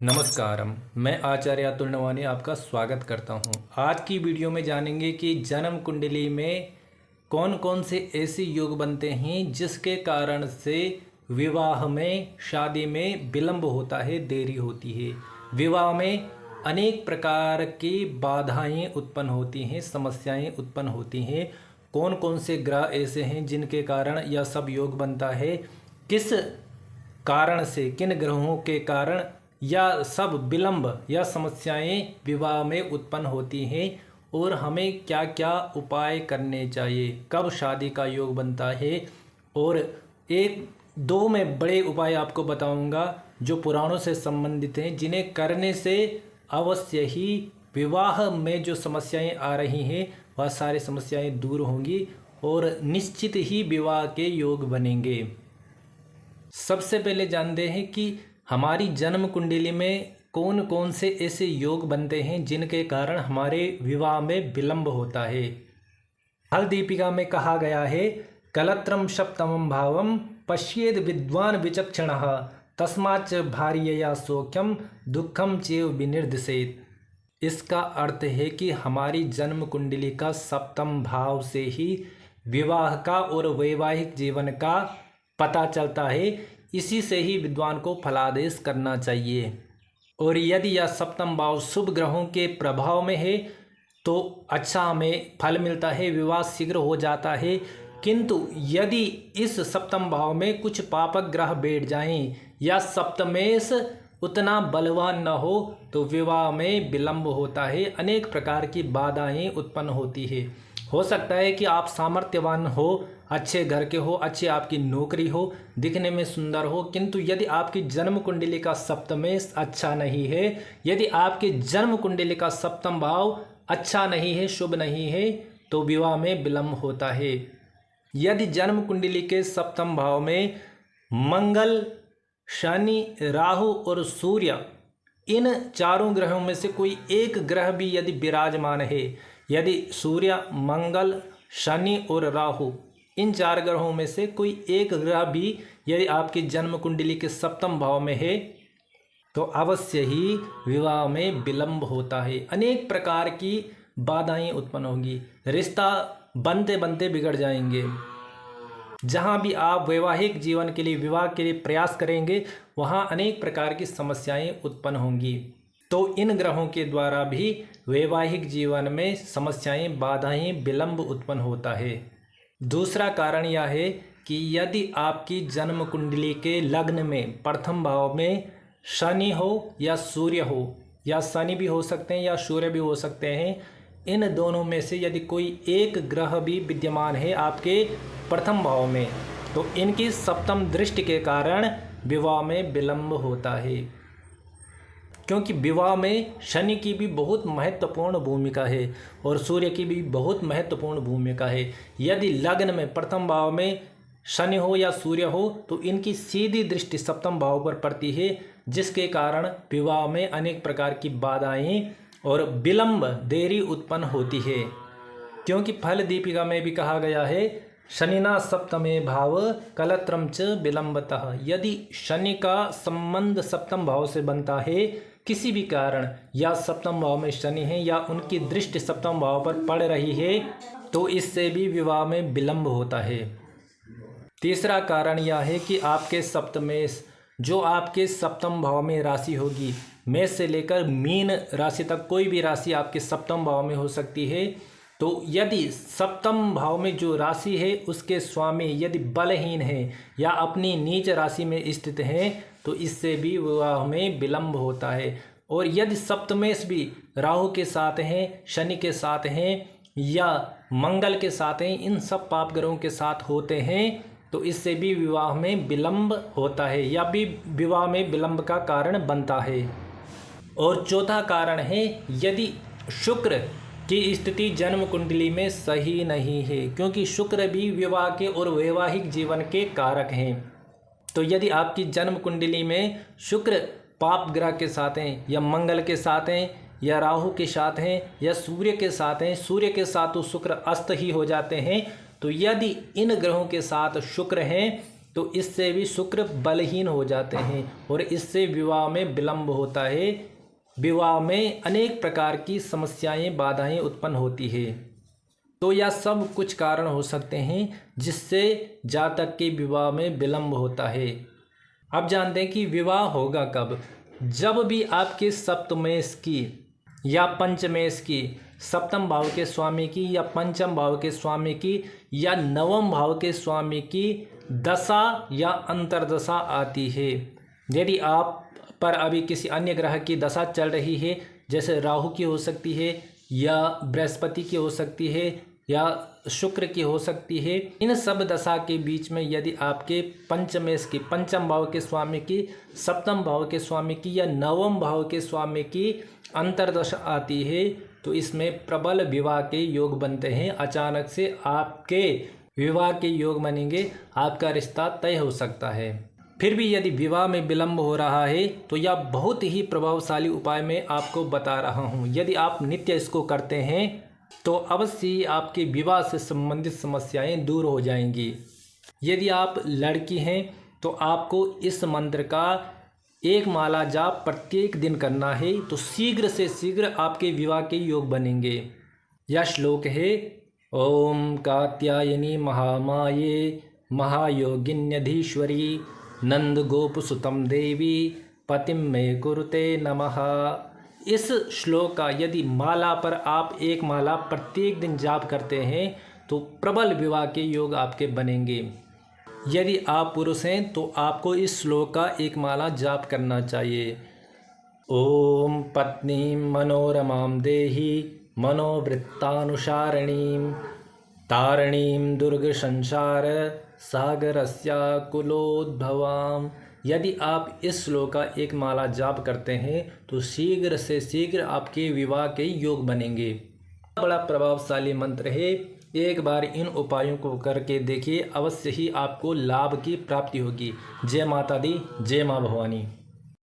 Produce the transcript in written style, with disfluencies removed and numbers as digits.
नमस्कारम। मैं आचार्य अतुल नवानी आपका स्वागत करता हूं। आज की वीडियो में जानेंगे कि जन्म कुंडली में कौन कौन से ऐसे योग बनते हैं जिसके कारण से विवाह में, शादी में विलंब होता है, देरी होती है। विवाह में अनेक प्रकार की बाधाएं उत्पन्न होती हैं, समस्याएं उत्पन्न होती हैं। कौन कौन से ग्रह ऐसे हैं जिनके कारण यह सब योग बनता है, किस कारण से, किन ग्रहों के कारण या सब विलंब या समस्याएं विवाह में उत्पन्न होती हैं और हमें क्या क्या उपाय करने चाहिए, कब शादी का योग बनता है। और एक दो मैं बड़े उपाय आपको बताऊंगा जो पुराणों से संबंधित हैं, जिन्हें करने से अवश्य ही विवाह में जो समस्याएं आ रही हैं वह सारी समस्याएं दूर होंगी और निश्चित ही विवाह के योग बनेंगे। सबसे पहले जानते हैं कि हमारी जन्म कुंडली में कौन कौन से ऐसे योग बनते हैं जिनके कारण हमारे विवाह में विलंब होता है। फल दीपिका में कहा गया है, कलत्रम सप्तमं भावम पश्येद विद्वान विचक्षणः तस्माच्च भार्यया सौख्यम दुखम चेव विनिर्दिशेत। इसका अर्थ है कि हमारी जन्म कुंडली का सप्तम भाव से ही विवाह का और वैवाहिक जीवन का पता चलता है। इसी से ही विद्वान को फलादेश करना चाहिए। और यदि यह सप्तम भाव शुभ ग्रहों के प्रभाव में है तो अच्छा हमें फल मिलता है, विवाह शीघ्र हो जाता है। किंतु यदि इस सप्तम भाव में कुछ पापक ग्रह बैठ जाएं या सप्तमेश उतना बलवान न हो तो विवाह में विलंब होता है, अनेक प्रकार की बाधाएं उत्पन्न होती है। हो सकता है कि आप सामर्थ्यवान हो, अच्छे घर के हो, अच्छी आपकी नौकरी हो, दिखने में सुंदर हो, किंतु यदि आपकी जन्म कुंडली का सप्तमेश अच्छा नहीं है, यदि आपके जन्म कुंडली का सप्तम भाव अच्छा नहीं है, शुभ नहीं है, तो विवाह में विलंब होता है। यदि जन्म कुंडली के सप्तम भाव में मंगल, शनि, राहु और सूर्य, इन चारों ग्रहों में से कोई एक ग्रह भी यदि विराजमान है, यदि सूर्य, मंगल, शनि और राहु, इन चार ग्रहों में से कोई एक ग्रह भी यदि आपकी जन्म कुंडली के सप्तम भाव में है तो अवश्य ही विवाह में विलंब होता है। अनेक प्रकार की बाधाएं उत्पन्न होंगी, रिश्ता बनते बनते बिगड़ जाएंगे। जहां भी आप वैवाहिक जीवन के लिए, विवाह के लिए प्रयास करेंगे वहां अनेक प्रकार की समस्याएं उत्पन्न होंगी। तो इन ग्रहों के द्वारा भी वैवाहिक जीवन में समस्याएं, बाधाएं, विलंब उत्पन्न होता है। दूसरा कारण यह है कि यदि आपकी जन्म कुंडली के लग्न में प्रथम भाव में शनि हो या सूर्य हो, या शनि भी हो सकते हैं या सूर्य भी हो सकते हैं, इन दोनों में से यदि कोई एक ग्रह भी विद्यमान है आपके प्रथम भाव में तो इनकी सप्तम दृष्टि के कारण विवाह में विलंब होता है। क्योंकि विवाह में शनि की भी बहुत महत्वपूर्ण भूमिका है और सूर्य की भी बहुत महत्वपूर्ण भूमिका है। यदि लग्न में प्रथम भाव में शनि हो या सूर्य हो तो इनकी सीधी दृष्टि सप्तम भाव पर पड़ती है, जिसके कारण विवाह में अनेक प्रकार की बाधाएं और विलंब, देरी उत्पन्न होती है। क्योंकि फल दीपिका में भी कहा गया है, शनिना सप्तमे भाव कलत्रम च विलंबतः। यदि शनि का संबंध सप्तम भाव से बनता है किसी भी कारण, या सप्तम भाव में शनि है या उनकी दृष्टि सप्तम भाव पर पड़ रही है, तो इससे भी विवाह में विलंब होता है। तीसरा कारण यह है कि आपके सप्तमेश, जो आपके सप्तम भाव में राशि होगी, मेष से लेकर मीन राशि तक कोई भी राशि आपके सप्तम भाव में हो सकती है। तो यदि सप्तम भाव में जो राशि है उसके स्वामी यदि बलहीन है या अपनी नीच राशि में स्थित हैं तो इससे भी विवाह में विलंब होता है। और यदि सप्तमेश भी राहु के साथ हैं, शनि के साथ हैं या मंगल के साथ हैं, इन सब पाप ग्रहों के साथ होते हैं तो इससे भी विवाह में विलंब होता है या भी विवाह में विलंब का कारण बनता है। और चौथा कारण है, यदि शुक्र की स्थिति जन्म कुंडली में सही नहीं है, क्योंकि शुक्र भी विवाह के और वैवाहिक जीवन के कारक हैं। तो यदि आपकी जन्म कुंडली में शुक्र पाप ग्रह के साथ हैं या मंगल के साथ हैं या राहु के साथ हैं या सूर्य के साथ हैं, सूर्य के साथ तो शुक्र अस्त ही हो जाते हैं, तो यदि इन ग्रहों के साथ शुक्र हैं तो इससे भी शुक्र बलहीन हो जाते हैं और इससे विवाह में विलंब होता है। विवाह में अनेक प्रकार की समस्याएं, बाधाएं उत्पन्न होती है। तो यह सब कुछ कारण हो सकते हैं जिससे जातक के विवाह में विलंब होता है। अब जानते हैं कि विवाह होगा कब। जब भी आपके सप्तमेश की या पंचमेश की, सप्तम भाव के स्वामी की या पंचम भाव के स्वामी की या नवम भाव के स्वामी की दशा या अंतर्दशा आती है। यदि आप पर अभी किसी अन्य ग्रह की दशा चल रही है, जैसे राहु की हो सकती है या बृहस्पति की हो सकती है या शुक्र की हो सकती है, इन सब दशा के बीच में यदि आपके पंचमेश की, पंचम भाव के स्वामी की, सप्तम भाव के स्वामी की या नवम भाव के स्वामी की अंतर्दशा आती है तो इसमें प्रबल विवाह के योग बनते हैं। अचानक से आपके विवाह के योग बनेंगे, आपका रिश्ता तय हो सकता है। फिर भी यदि विवाह में विलंब हो रहा है तो यह बहुत ही प्रभावशाली उपाय मैं आपको बता रहा हूँ। यदि आप नित्य इसको करते हैं तो अवश्य ही आपके विवाह से संबंधित समस्याएं दूर हो जाएंगी। यदि आप लड़की हैं तो आपको इस मंत्र का एक माला जाप प्रत्येक दिन करना है, तो शीघ्र से शीघ्र आपके विवाह के योग बनेंगे। यह श्लोक है, ओम कात्यायनी महामाये महायोगिन्यधीश्वरी नंद गोपसुतम देवी पतिम मे कुरुते नमः। इस श्लोक का यदि माला पर आप एक माला प्रत्येक दिन जाप करते हैं तो प्रबल विवाह के योग आपके बनेंगे। यदि आप पुरुष हैं तो आपको इस श्लोक का एक माला जाप करना चाहिए। ओम पत्नी मनोरमां देहि मनोवृत्तानुसारिणीं तारिणीं दुर्ग संसार सागरस्याकुलोद्भवाम्। यदि आप इस श्लोक का एक माला जाप करते हैं तो शीघ्र से शीघ्र आपके विवाह के योग बनेंगे। बड़ा प्रभावशाली मंत्र है। एक बार इन उपायों को करके देखिए, अवश्य ही आपको लाभ की प्राप्ति होगी। जय माता दी, जय माँ भवानी।